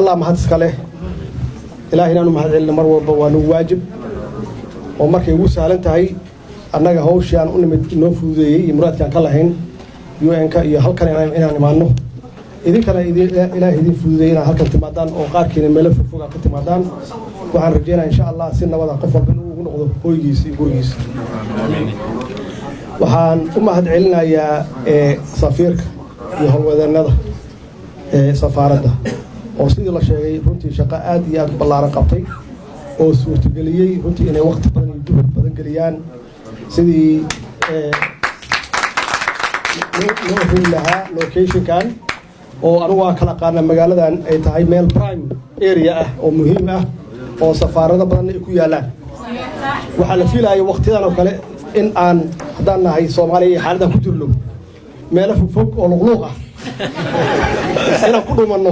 الله ما هتسكله إلهنا نمهد علنا مرور بوانو واجب ومركي وسهل انتهي أنك هوش يعني أنمت نفوذي مراد كان كلهين UN ka iyo halkan inaan imaano idinkana ilaahay idin fududeeyna halkan timaadaan oo qaarkiina meel fog ka timaadaan waxaan rajeynayaa insha Allah si nabad ah qof walba uu noqdo hooygiisa iyo gurigiisa waxaan u mahad celinayaa safiirka iyo howlwadeennada safaaradda oo sidii la sheegay runtii shaqo aad iyo aad ballaaran qabtay oo suurtageliyay runtii inay waqti badan iyo juhud badan geliyaan sidii loo heli lahaa location kan oo anigu waan kala qaadnaa magaaladan ay tahay meel prime area ah oo muhiim ah oo safaarada badan ay ku yaalaan waxaa la filayaa waqtidan oo kale in aan haddaan nahay Soomaaliya xaaladda ku jirno meel fog oo luqluq ah inaan ku dhumanno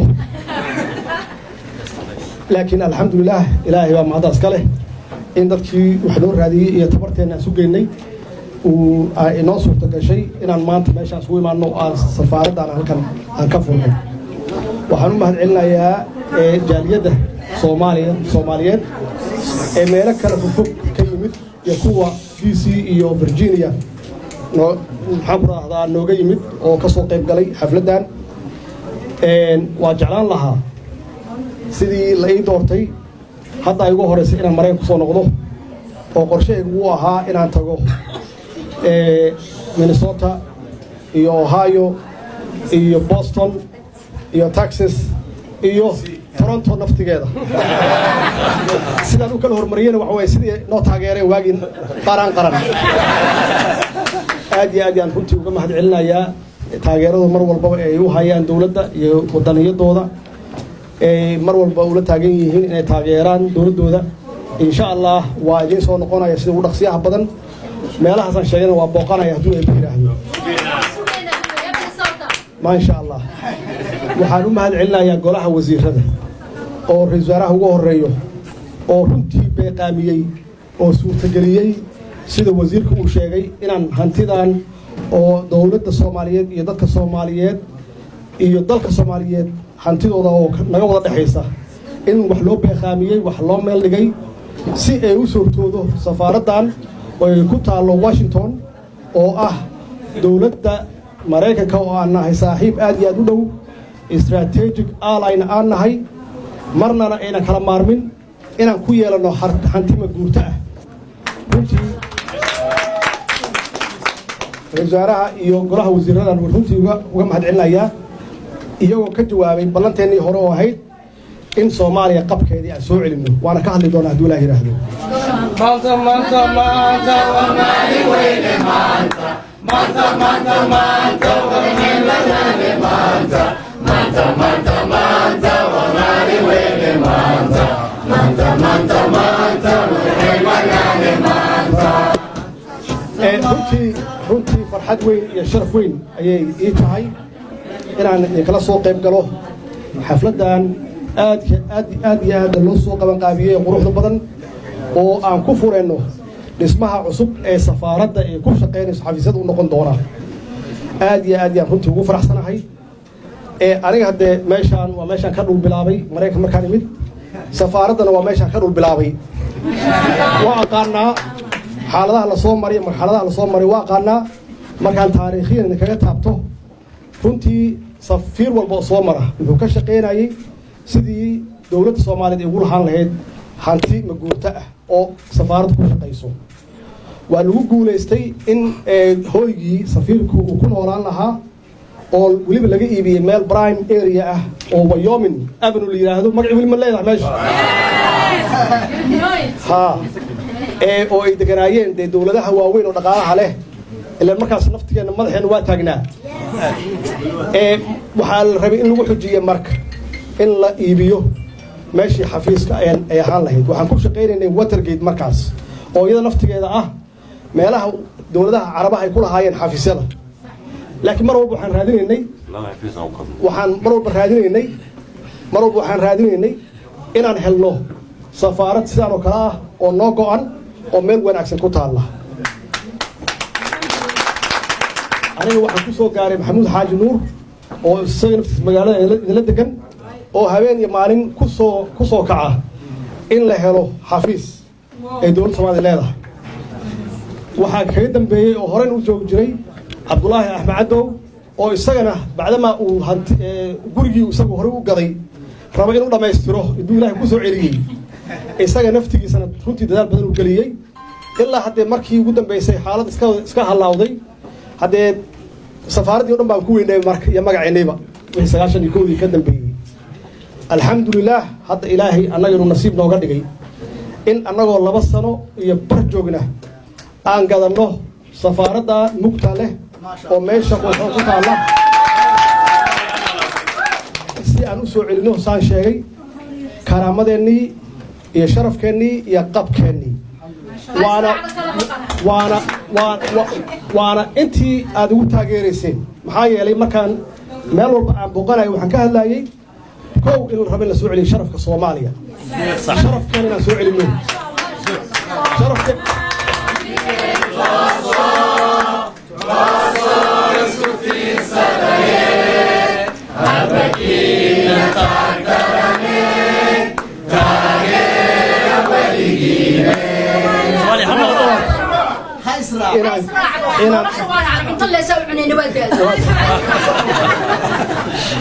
laakiin alxamdulillah ilaahay waa mahad iskale in dadkii wax loo raadiyay iyo tabarteena isu geynay inoo suurta gashay inaan maanta meeshaas ugu imaano aan safaaraddan halkan aan ka furno waxaan u mahad celinayaa jaaliyadda Soomaaliyeed ee meelo kala fog ka yimid iyo kuwa DC iyo Virginia maxaa nooga yimid oo ka soo qayb galay xafladdan waa jeclaan lahaa sidii la ii doortay hadda ay ugu horeysay inaan Mareykanka ku soo noqdo oo qorshahaygu uu ahaa inaan tago Minnesota iyo Ohio iyo Boston iyo Texas iyo Toronto naftigeeda sidaan u kala hormariyeen waxa way sidii noo taageereen waagin qaran aad iyo aad aan runtii uga mahad celinayaa taageerada mar walba ay u hayaan dawladda iyo wadaniyadooda mar walba ula taagan yihiin inay taageeraan dawladooda insha Allah waa idin soo noqonaya sida ugu dhaqsiyaha badan meelahaas aan sheegana waa booqanaya hadduu ay yiraahdo ma insha Allah waxaan u mahad celinayaa golaha wasiirada oo ra'iisul wasaaraha ugu horeeyo oo runtii beeqaamiyay oo suurtageliyay sida wasiirku uu sheegay inaan hantidan oo dawladda Soomaaliyeed iyo dadka Soomaaliyeed iyo dalka Soomaaliyeed hantidooda oo naga wada dhaxaysa in wax loo beeqaamiyay wax loo meel dhigay si ay u suurtoodo safaaraddan oo ku taalo Washington oo ah dawladda Mareykanka oo aan nahay saaxiib aad iyo aad u dhow strategic ally aan nahay marnana ayna kala maarmin inaan ku yeelano hantima guurta ah runtii wasaaraha iyo golaha wasiiradan runtii uga mahad celinayaa iyagoo ka jawaabay ballanteennii hore oo ahayd in Soomaaliya qabkeedii aan soo celino waana ka hadli doonaa hadduu Ilaahay yiraahdo maanta wanaali weyne maanta wanaali maanta wanaali weyne maanta wanaali maanta runtii farxad weyn iyo sharaf weyn ayay ii tahay inaan kala soo qayb galo xafladdan aad iyo aad loo soo qaban qaabiyay quruxda badan oo aan ku fureyno dhismaha cusub ee safaaradda ee ku shaqeynayso xafiisyada u noqon doona aad iyo aad runtii ugu faraxsanahay aniga hadde meeshaan waa meeshaan ka dhul bilaabay Mareykanka markaan imid safaaraddana waa meeshaan ka dhul bilaabay waa aqaanaa xaaladaha la soo maray marxaladaha la soo maray waa aqaanaa markaan taariikhiyan kaga taabto runtii safiir walba soo mara wuxuu ka shaqeynayay sidii dawladda Soomaaliyeed ay ugu lahaan lahayd hanti maguurta ah oo safaaraddu ku shaqeyso waa lagu guuleystay in hooygii safiirku uu ku noolaan lahaa oo waliba laga iibiyay meel prime area ah oo Wyoming Avenue la yiraahdo magaciisa wali ma leedahay meesha oo ay deganaayeen dawladaha waaweyn oo dhaqaalaha leh ilaa markaas naftigeena madaxeena waa taagnaa waxaa la rabay in lagu xujiyo marka in la iibiyo meeshii xafiiska ay ahaan lahayd waxaan ku shaqeynaynay Watergate markaas oo iyada naftigeeda ah meelaha dawladaha Carabaha ay ku lahaayeen xafiisyada laakiin mar walba waxaan raadinaynay inaan helno safaarad sidaan oo kale ah oo noo go'an oo meel wanaagsan ku taala aniga waxaan ku soo gaaray Maxamuud Xaaji Nuur oo isaga magaalada idinla degan oo habeen iyo maalin ku soo kaca in la helo xafiis ay dowladda Soomaaliya leedahay waxaa kaga dambeeyay oo horeen u joog jiray Cabdullaahi Axmed Cadow oo isagana bacdama uu gurigii isagu hore u gaday raba inuu dhameystiro inuu Ilaahay ku soo celiyay isaga naftigiisana runtii dadaal badan u galiyay ilaa hadee markii ugu dambeysay xaalad iska halawday hadee safaaradii oo dhan baan ku weynay marka iyo magaceennayba wixii 91 ka dambeeyay alxamdulillah hadda Ilaahay annagu nasiib nooga dhigay in annagoo 2 sano iyo bar joogna aan gadano safaaradda mugta leh oo meesha qoysas ku taala si aan u soo celino saan sheegay karaamadeenii iyo sharafkeenii iyo qabkeenii waana intii aad ugu taageerayseen maxaa yeelay markaan meel walba aan booqanayo waxaan ka hadlayay kow in la rabo in la soo celiyo sharafka Soomaaliya sharafkeena inaan soo celino sharafka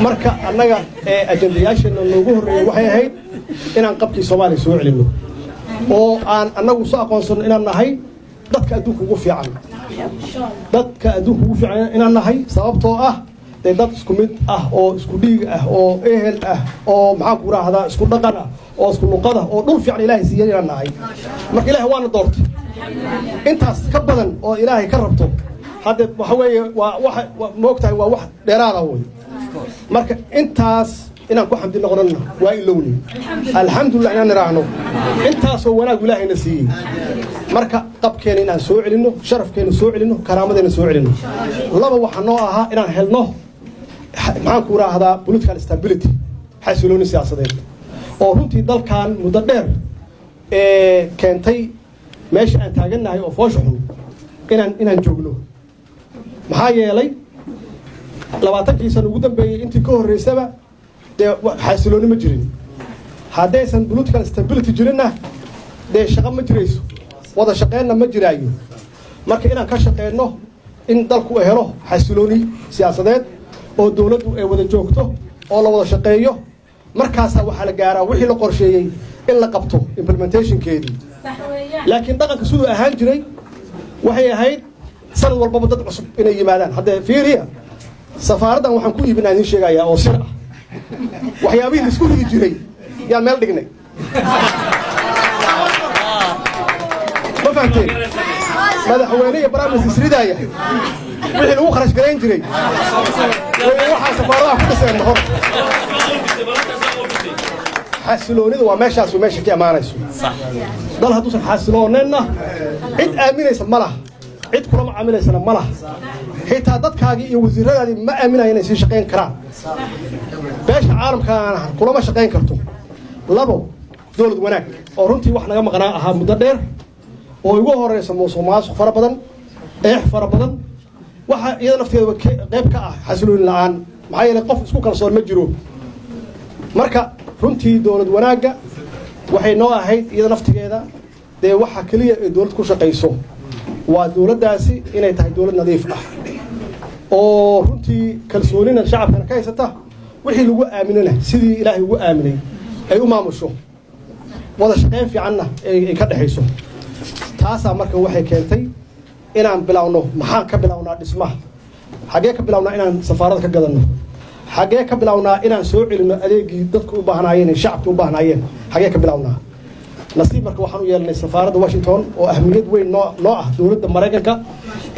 marka annaga ajandayaashana loogu horeeyay waxay ahayd inaan qabkii Soomaaliya soo celino oo aan annagu soo aqoonsano inaan nahay dadka adduunka ugu fiican inaan nahay sababtoo ah dad isku mid ah oo isku dhiig ah oo ehel ah oo maxaan ku raahdaa isku dhaqan ah oo isku luqad ah oo dhul fiican Ilaahay siiyay inaan nahay marka Ilaahay waana doortay intaas ka badan oo Ilaahay ka rabto hadda waxa weeye waa moogtahay waa wax dheeraad ah way marka intaas inaan ku xamdi noqonno waa ilowni alxamdulillah inaan raacno intaas oo wanaag Ilaahayna siiyay marka qabkeena inaan soo celino sharafkeena soo celino karaamadeena soo celino laba waxa noo ahaa inaan helno maxaan ku raahdaa political stability xasilooni siyaasadeed oo runtii dalkan muddo dheer keentay meesha aan taaganahay oo foosho xun inaan joogno maxaa yeelay 20 sano ugu dambeeyay intii ka horeysaba xasilooni ma jirin haddaysan political stability jirinna shaqo ma jirayso wada shaqeynna ma jiraayo marka inaan ka shaqeyno in dalku helo xasilooni siyaasadeed oo dawladdu ay wada joogto oo la wada shaqeeyo markaas waxa la gaaraa wixii la qorsheeyay in la qabto implementationkeedii laakiin dhaqanka sidoo ahaan jiray waxay ahayd sanad walba dad cusub inay yimaadaan hadda fiiriya safaaraddan waxaan ku iibinaa idin sheegayaa oo sir ah waxyaabihii isku ridi jiray yaan meel dhignay ma fahamteen madaxweyne iyo barnaamij isridaaya wixii lagu kharash gareyn jiray waxaa safaaradaha ku dhiseen hor xasiloonidu waa meeshaas meesha ka imaanayso dal hadduusan xasilooneenna cid aaminaysa ma laha cid kula macaamilaysana ma laha xitaa dadkaagii iyo wasiiradaadii ma aaminaya inay sii shaqayn karaan beesha caalamkaana kulama shaqayn karto labo dowlad wanaag oo runtii wax naga maqnaa ahaa muddo dheer oo ugu horeysa musuqmaasuq fara badan fara badan waxa iyada nafteeda qayb ka ah xasilooni la'aan maxaa yeelay qof isku kalsoon ma jiro marka runtii dowlad wanaaga waxay noo ahayd iyada naftigeeda waxa kaliya ee dowlad ku shaqayso waa dowladdaasi inay tahay dowlad nadiif ah oo runtii kalsoonina shacabkana ka haysata wixii lagu aaminana sidii Ilaahay ugu aaminay ay u maamusho wada shaqeyn fiicanna ay ka dhaxayso taasa marka waxay keentay inaan bilawno maxaan ka bilawnaa dhismaha xagee ka bilawnaa inaan safaarada ka gadano xagee ka bilawnaa inaan soo celino adeegii dadku u baahnaayeen shacabku u baahnaayeen xagee ka bilawnaa nasiib marka waxaan u yeelanay safaaradda Washington oo ahmiyad weyn noo ah dawladda Mareykanka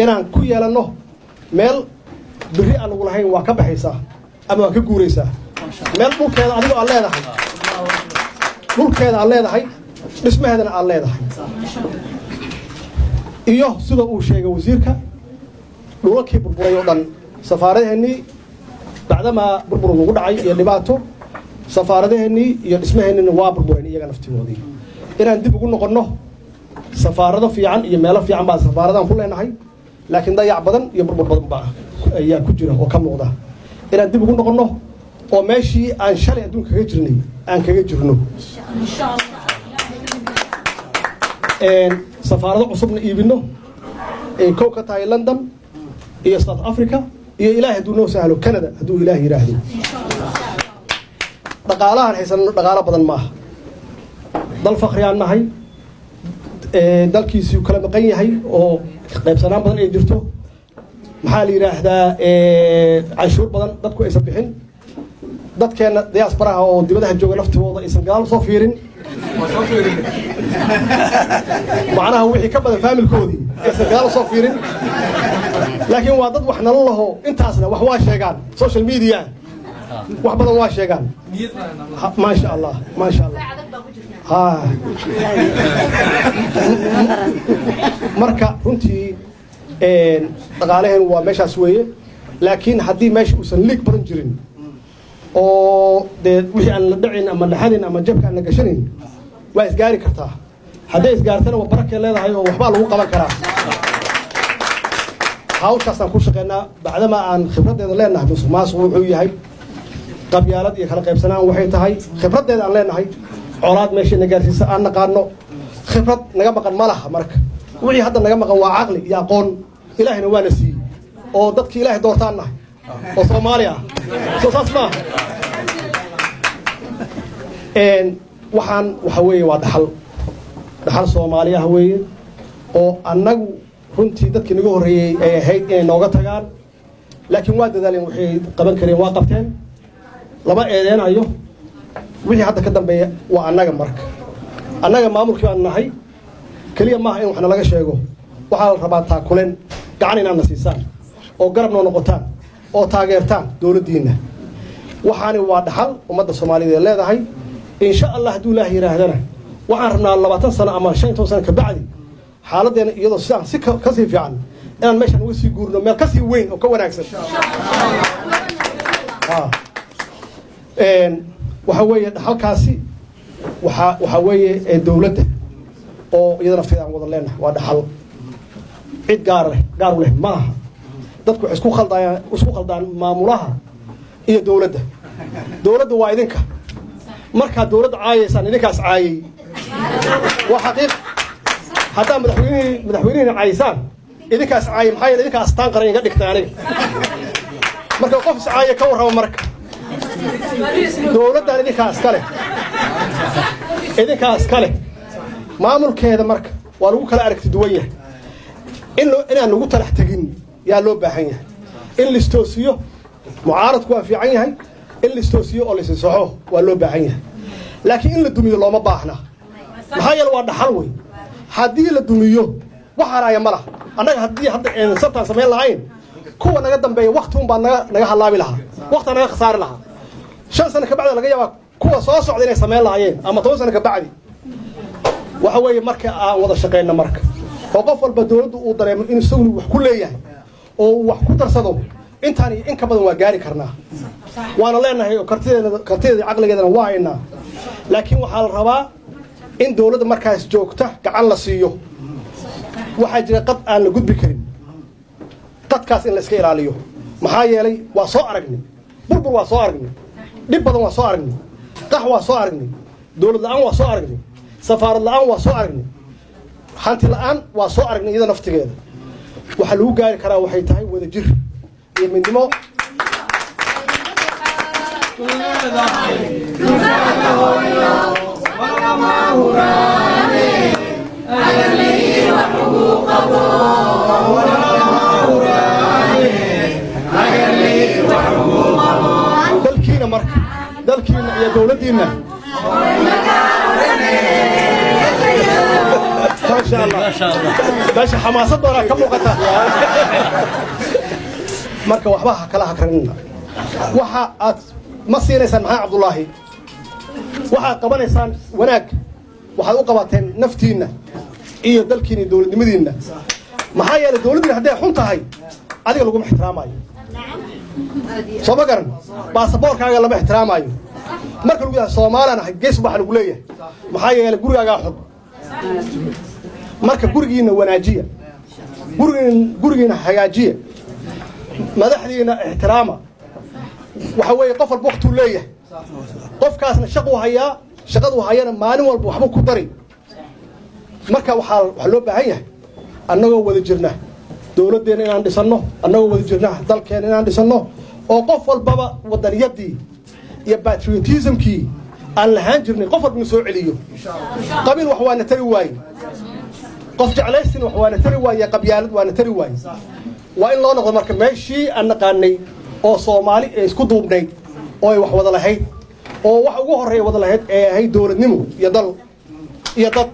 inaan ku yeelano meel biri aan ugu lahayn waa ka baxaysaa ama waa ka guuraysaa meel dhulkeeda adigu aan leedahay dhismaheedana aan leedahay iyo sida uu sheegay wasiirka dhulkii burburay oo dhan safaaradeennii bacdama burbur ugu dhacay iyo dhibaato safaaradeennii iyo dhismaheennina waa burbureen iyaga naftigoodii inaan dib ugu noqonno safaarado fiican iyo meelo fiican baa safaaradan ku leenahay laakiin dayac badan iyo burbur badan baa ayaa ku jira oo ka muuqda inaan dib ugu noqonno oo meeshii aan shalay adduunka kaga jirnay aan kaga jirno safaarado cusubna iibino kow ka tahay London iyo South Africa iyo ilaahay hadduu noo sahlo Canada hadduu ilaahay yiraahdo dhaqaalahan haysan dhaqaalo badan maaha dal faqriyaan nahay dalkiisu kala maqan yahay oo qaybsanaan badan ay jirto maxaa la yiraahdaa cashuur badan dadku aysan bixin dadkeena diaspora oo dibadaha jooga laftooda aysan gadaal soo fiirin macnaha wixii ka badan familkoodii aysan gadaal soo fiirin laakiin waa dad wax nala laho intaasna wax waa sheegaan social media wax badan waa sheegaan ma sha Allah marka runtii dhaqaalaheen waa meeshaas weeye laakiin haddii meesha uusan liig badan jirin oo dee wixii aan la dhicin ama la xadin ama jabka aan la gashanayn waa isgaari kartaa hadday isgaartana waa barakay leedahay oo waxbaa lagu qaban karaa hawshaasaan ku shaqeynaa bacdama aan khibraddeeda leenahay musuqmaasuq wuxuu yahay qabyaalad iyo kala qaybsanaan waxay tahay khibraddeeda aan leenahay colaad meesha na gaarsiisa aan naqaano khibrad naga maqan ma laha marka wixii hadda naga maqan waa caqli iyo aqoon ilaahina waana siiyey oo dadkii ilaahay doortaan nahay oo Soomaali ah soo saas ma waxaan waxa weeye waa dhaxal Soomaali ah weeye oo annagu runtii dadkii naga horeeyay ay ahayd inay nooga tagaan laakiin waa dadaaleen waxay qaban kareen waa qabteen lama eedeenayo wixii hadda ka dambeeya waa annaga marka annaga maamulkii baan nahay kaliya maaha in waxna laga sheego waxaa la rabaa taakuleen gacan inaad na siisaan oo garab noo noqotaan oo taageertaan dowladdiina waxaani waa dhaxal ummadda Soomaaliyeed leedahay insha Allah hadduu Ilaahay yiraahdana waxaan rabnaa 20 sano ama 15 sano ka bacdi xaaladdeena iyadoo sidaan si ka sii fiican inaan meeshan uga sii guurno meel ka sii weyn oo ka wanaagsan waxa weeye dhaxalkaasi waxa weeye dawladda oo iyadana fiican wada leenahay waa dhaxal cid gaar u leh maaha dadku isku khaldaan maamulaha iyo dawladda waa idinka marka dawladda caayaysan idinkaas caayay waa xaqiiq hadda madaxweynaha caayaysan idinkaas caayay maxay idinkaas taan qaran iga dhigtay aniga marka qof caayay ka warrama marka dawladdan idinkaas kale maamulkeeda marka waa lagu kala aragti duwan yahay inaan lagu talax tagin yaa loo baahan yahay in la istoosiyo mucaaradku waa fiican yahay in la istoosiyo oo la isaxo waa loo baahan yahay laakiin in la dumiyo looma baahna maxaa yeelay waa dhaxal weyn haddii la dumiyo wax haraya ma laha annaga haddii hadda sabtaan samayn lahayn kuwa naga dambeeya waqti un baa naga halaabi lahaa waqti naga khasaari lahaa 5 sano ka bacdi laga yaabaa kuwa soo socda inay samayn lahaayeen ama 10 sano ka bacdi waxa weeye marka aan wada shaqeyno marka oo qof walba dawladdu uu dareemo in isagu wax ku leeyahay oo wax ku darsado intaan in ka badan waa gaari karnaa waana leenahay oo kartideeda caqligeedana waa aynaa laakiin waxaa la rabaa in dawladda markaas joogta gacan la siiyo waxaa jira qad aan la gudbi karin qadkaas in la iska ilaaliyo maxaa yeelay waa soo aragnay burbur waa soo aragnay dhib badan waa soo aragnay qax waa soo aragnay dawlad la'aan waa soo aragnay safaarad la'aan waa soo aragnay hanti la'aan waa soo aragnay iyada naftigeeda waxa lagu gaari karaa waxay tahay wada jir iyo midnimo dalkiina marka dalkiina iyo dawladdiina ما شاء الله باشا حماسة دورا كم وقتها مركب وحباها كلها كرننا وحا ما صير إنسان معاه عبد الله وحا قبل إنسان وناك وحا وقبتين نفتينا إيه دلكيني دولة مدينة ما هي الدولة اللي هديها حنتها هاي هذه لقوم احترامها صباقرن باسبور كاغا لما احترامها مركب ويا Soomaaliana gees waxa lagu leeyahay maxaa yeelay gurigaaga xud marka gurigiina wanaajiya gurigiina hagaajiya madaxdiina ixtiraama وحوي قفل بوقته ليه قف كاسنا شقوا هيا شقدوا هيانا مالين والبو وحبو كدري marka waxa loo baahan yahay annagoo wada jirna dawladdeena inaan dhisano annagoo wada jirna dalkeena inaan dhisano oo qof walbaba wadaniyadii iyo patriotismkii aan lahaan jirnay qof walba soo celiyo qabiil wax waana tari waay qof jeclaysin wax waana tari waay qabyaalad waana tari waay waa in loo noqdo marka meeshii aan naqaanay oo Soomaali isku duubnay oo ay wax wada lahayd oo wax ugu horeeya wada lahayd ee ahay dawladnimo iyo dal iyo dad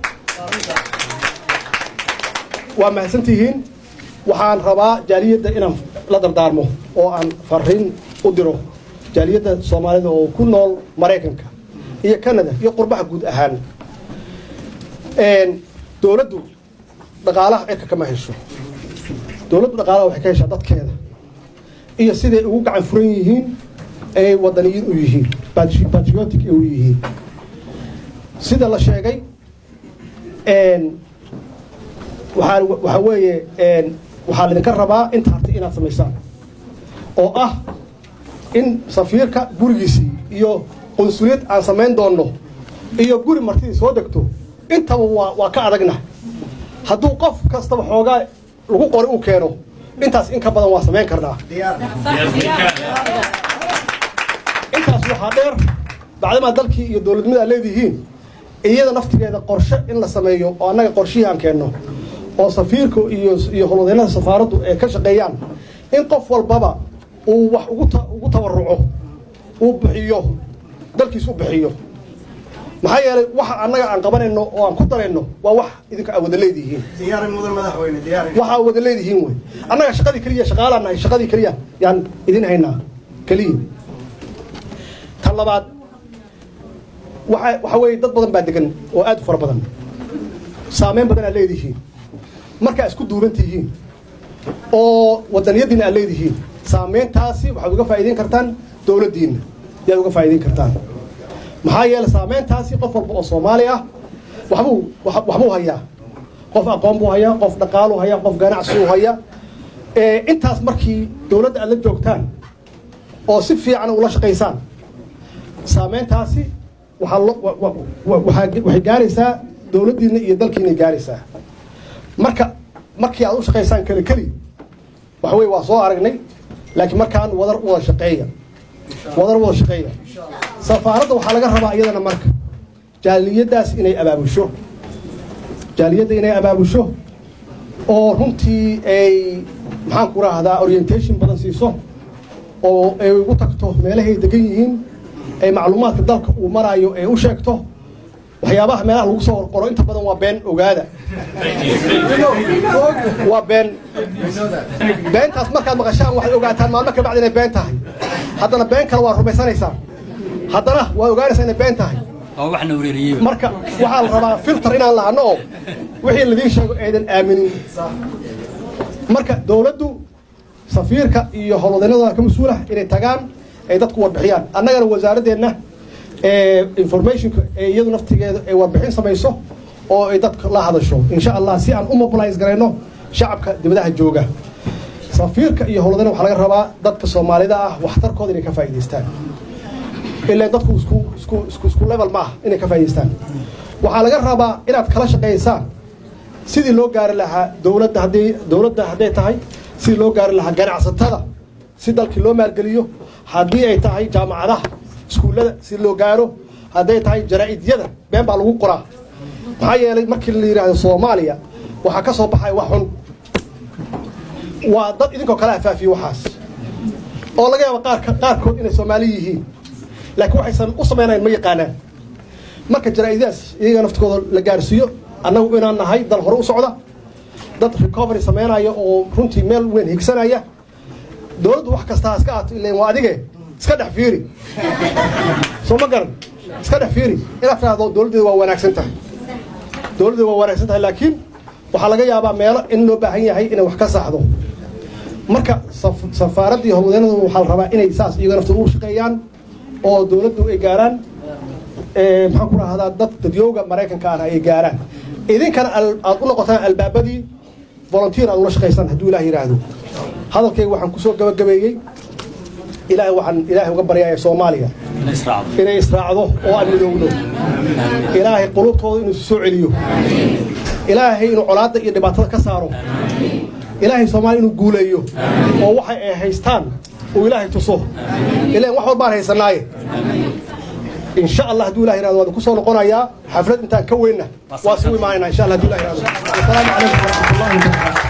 وما سنتيهين وحان ربا جالية إنهم لا دردارمو وأن فرين أدرو جالية الصومالية وكل مريكنكا هي كندا هي قربها جود أهان إن دولته دقالة إيه كما هيشوا دولته دقالة وحكاية شدت كذا هي سيدة وقع فرينيين أي وطنيين ويهين باتريوتيك ويهين سيدة الله شيء إن waxa weeye waxa la idinka rabaa inta hartay inaad samaysaan oo ah in safiirka gurigiisii iyo qonsuliyad aan samayn doono iyo guri martidii soo degto intaba waa ka adagna hadduu qof kastaba xoogaa lagu qori u keeno intaas in ka badan waa samayn karnaa intaas waxaa dheer bacdama dalkii iyo dawladnimada leedihiin iyada naftigeeda qorshe in la sameeyo oo annaga qorshihii aan keenno oo safiirka iyo howlwadeennada safaaraddu ay ka shaqeeyaan in qof walbaba uu wax ugu tabaruco uu bixiyo dalkiisa u bixiyo maxaa yeelay waxa annaga aan qabanayno oo aan ku darayno waa wax idinka wada leedihiin diyaar mudan madaxweyne diyaar waxa wada leedihiin way annaga shaqadii kaliya shaqaalaanahay shaqadii kaliya yaan idin haynaa kaliya tan labaad waxa weeye dad badan baa degan oo aad u fara badan saameyn badan aad leedihiin marka isku duubantihiin oo wadaniyadiina aad leedihiin saameyntaasi waxaad uga faa'iideyn kartaan dawladdiina yaad uga faa'iideyn kartaan maxaa yeelay saameyntaasi qof walba oo Soomaali ah waxbuu hayaa qof aqoon buu hayaa qof dhaqaale hayaa qof ganacsi uu hayaa intaas markii dawladda aad la joogtaan oo si fiican ula shaqeysaan saameyntaasi waxay gaaraysaa dawladdiina iyo dalkiina gaaraysaa markii aad u shaqeysaan kali waxa weeye waa soo aragnay laakiin markaan wada shaqeeya safaaradda waxaa laga rabaa iyadana marka jaaliyadaas inay abaabusho oo runtii ay maxaan ku raahdaa orientation badan siiso oo ay ugu tagto meelahay degan yihiin ay macluumaadka dalka uu marayo ay u sheegto waxyaabaha meelaha lagu soo qoro inta badan waa been ogaada waa beentaas markaad maqashaan waxaad ogaataan maalmo ka bacdi inay been tahay haddana been kale waa rumaysanaysaa haddana waa ogaanaysaa inay been tahay marka waxaa la rabaa filter inaan lahano oo wixii ladiin sheego aydan aaminin marka dawladdu safiirka iyo howlwadeennada ka mas-uulah inay tagaan ay dadku warbixiyaan annagana wasaaradeenna informationka iyadu naftigeeda ay warbixin samayso oo ay dadka la hadasho insha Allah si aan u mobilize gareyno shacabka dibadaha jooga safiirka iyo howlwadana waxa laga rabaa dadka Soomaalida ah waxtarkooda inay ka faa'iideystaan ilaa dadku isku level ma inay ka faa'iideystaan waxa laga rabaa inaad kala shaqeysaan sidii loo gaari lahaa dawladda hadday tahay sidii loo gaari lahaa ganacsatada si dalkii loo maalgeliyo haddii ay tahay jaamacadaha iskuullada si loo gaaro hadday tahay jaraa'idiyada been baa lagu qoraa maxaa yeelay markii la yiraahdo Soomaaliya waxa ka soo baxay wax xun waa dad idinkoo kala afaafiyo waxaas oo laga yaabo qaarkood inay Soomaali yihiin laakiin waxaysan u sameynayaan ma yaqaanaan marka jaraa'idadaas iyaga naftkooda la gaarsiiyo annagu inaan nahay dal hore u socda dad recovery sameynaya oo runtii meel weyn higsanaya dawladdu wax kasta iska aato ilaa waa adige iska dhex fiiri soo ma garan iska dhex fiiri inaad raado dawladdu waa wanaagsan tahay laakiin waxa laga yaabaa meelo in loo baahan yahay inay wax ka saxdo marka safaaradda iyo howlwadeennadu waxa la rabaa inay saas iyaga naftooda u shaqeeyaan oo dawladdu ay gaaraan maxaan ku raahdaa dadyooga Mareykanka ah ay gaaraan idinkana aad u noqotaan albaabadii volunteer aad ula shaqeysaan hadduu Ilaahay yiraahdo hadalkayga waxaan ku soo gabagabeeyay إلهي وحن إلهي وقبر يا سوماليا إلهي إسراعه وأن يدونه إلهي قلوبه إنه سعليه إلهي إنه علاده يدبطه كساره إلهي سومالي إنه قوليه ووحي هيستان وإلهي تصوه إلهي وحي بار هيسنايه إن شاء الله دولة إيران وكسر نقونا يا حفلة أنت كوينا واسوي معنا إن شاء الله دولة إيران. السلام عليكم ورحمة الله وبركاته.